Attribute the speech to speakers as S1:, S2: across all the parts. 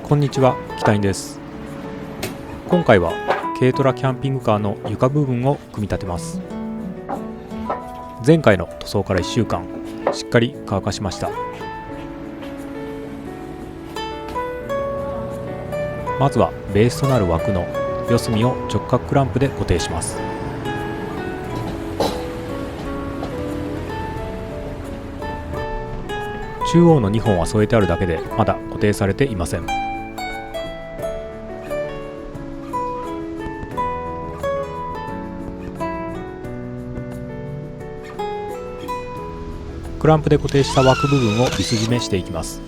S1: こんにちは、北井です。今回は軽トラキャンピングカーの床部分を組み立てます。前回の塗装から1週間、しっかり乾かしました。まずはベースとなる枠の四隅を直角クランプで固定します。中央の2本は添えてあるだけでまだ固定されていません。クランプで固定した枠部分をビス締めしていきます。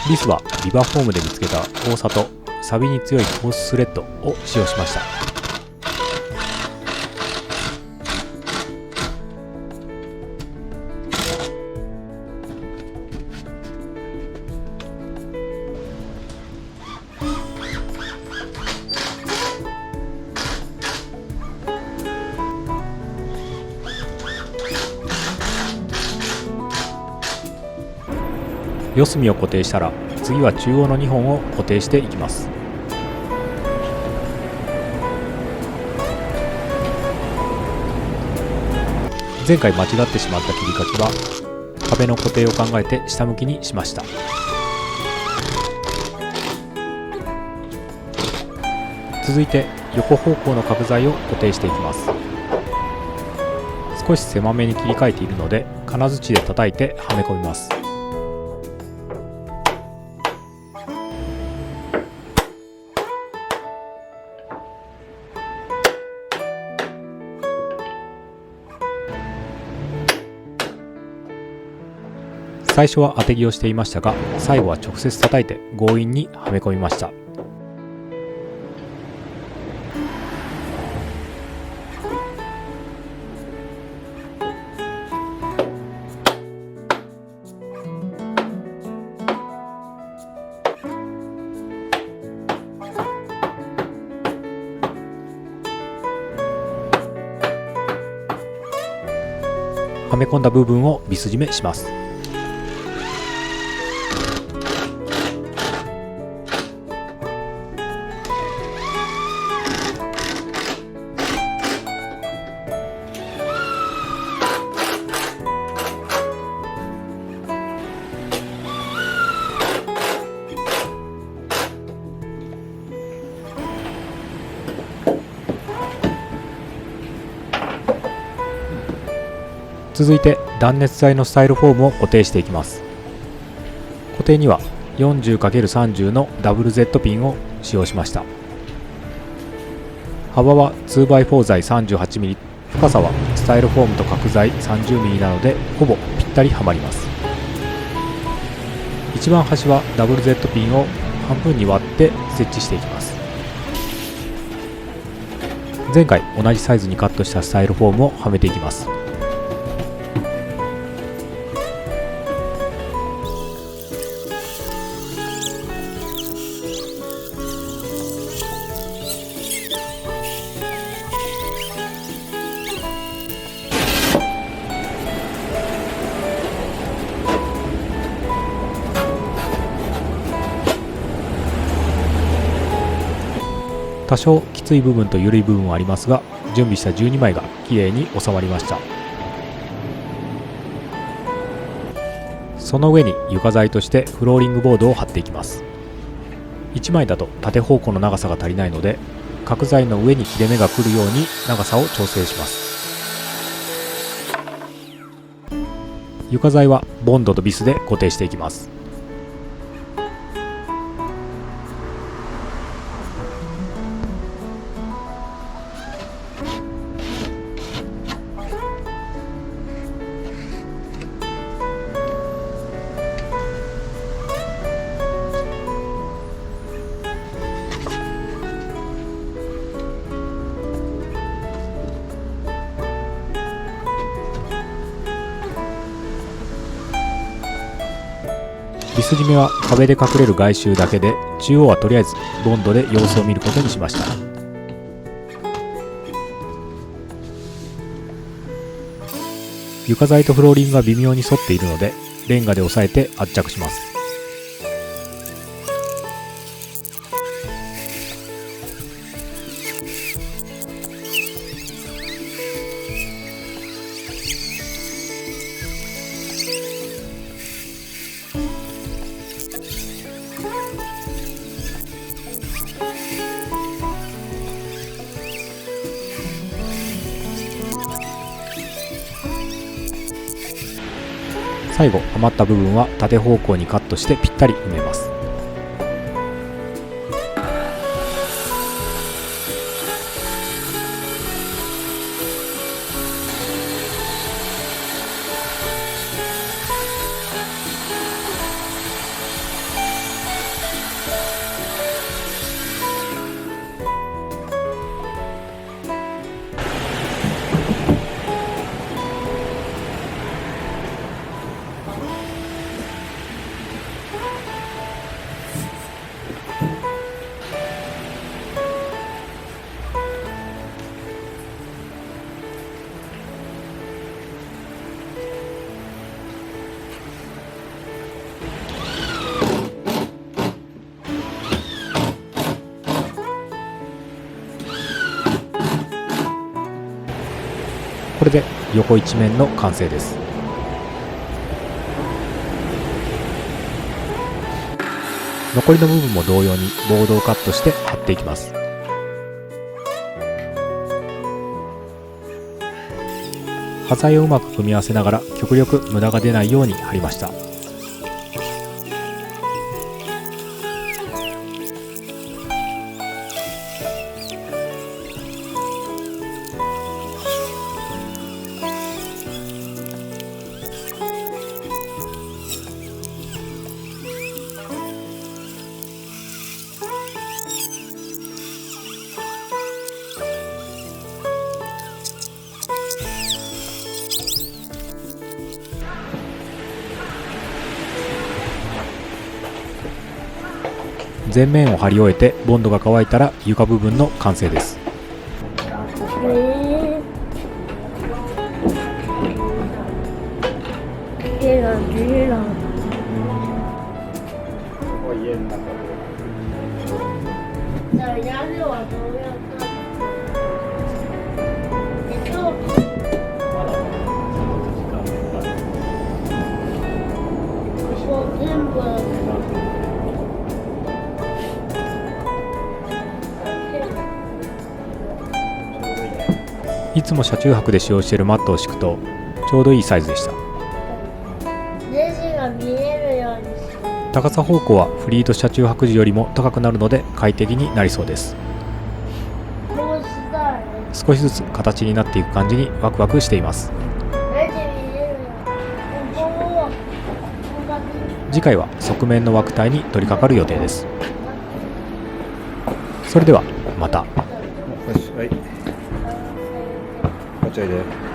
S1: ビスはリバフォームで見つけた大さと錆に強いコーススレッドを使用しました。四隅を固定したら次は中央の2本を固定していきます。前回間違ってしまった切り欠きは壁の固定を考えて下向きにしました。続いて横方向の角材を固定していきます。少し狭めに切り替えているので金槌で叩いてはめ込みます。最初は当て木をしていましたが、最後は直接叩いて強引にはめ込みました。はめ込んだ部分をビス締めします。続いて断熱材のスタイロフォームを固定していきます。固定には 40×30 のダブル Z ピンを使用しました。幅は 2x4 材 38mm、 深さはスタイロフォームと角材 30mm なのでほぼぴったりはまります。一番端はダブル Z ピンを半分に割って設置していきます。前回同じサイズにカットしたスタイロフォームをはめていきます。多少きつい部分と緩い部分はありますが、準備した12枚がきれいに収まりました。その上に床材としてフローリングボードを貼っていきます。1枚だと縦方向の長さが足りないので、角材の上に切れ目が来るように長さを調整します。床材はボンドとビスで固定していきます。ビス締めは壁で隠れる外周だけで、中央はとりあえずボンドで様子を見ることにしました。床材とフローリングが微妙に沿っているのでレンガで押さえて圧着します。最後余った部分は縦方向にカットしてぴったり埋めます。これで横一面の完成です。残りの部分も同様にボードをカットして貼っていきます。端材をうまく組み合わせながら極力無駄が出ないように貼りました。全面を貼り終えてボンドが乾いたら床部分の完成です。いつも車中泊で使用しているマットを敷くとちょうどいいサイズでした。
S2: ネジが見えるようにする。
S1: 高さ方向はフリード車中泊時よりも高くなるので快適になりそうです。
S2: こうしたい。
S1: 少しずつ形になっていく感じにワクワクしています。
S2: ネジ見えるよ。ここを
S1: 次回は側面の枠体に取り掛かる予定です。それではまた。
S3: はい。こちらで。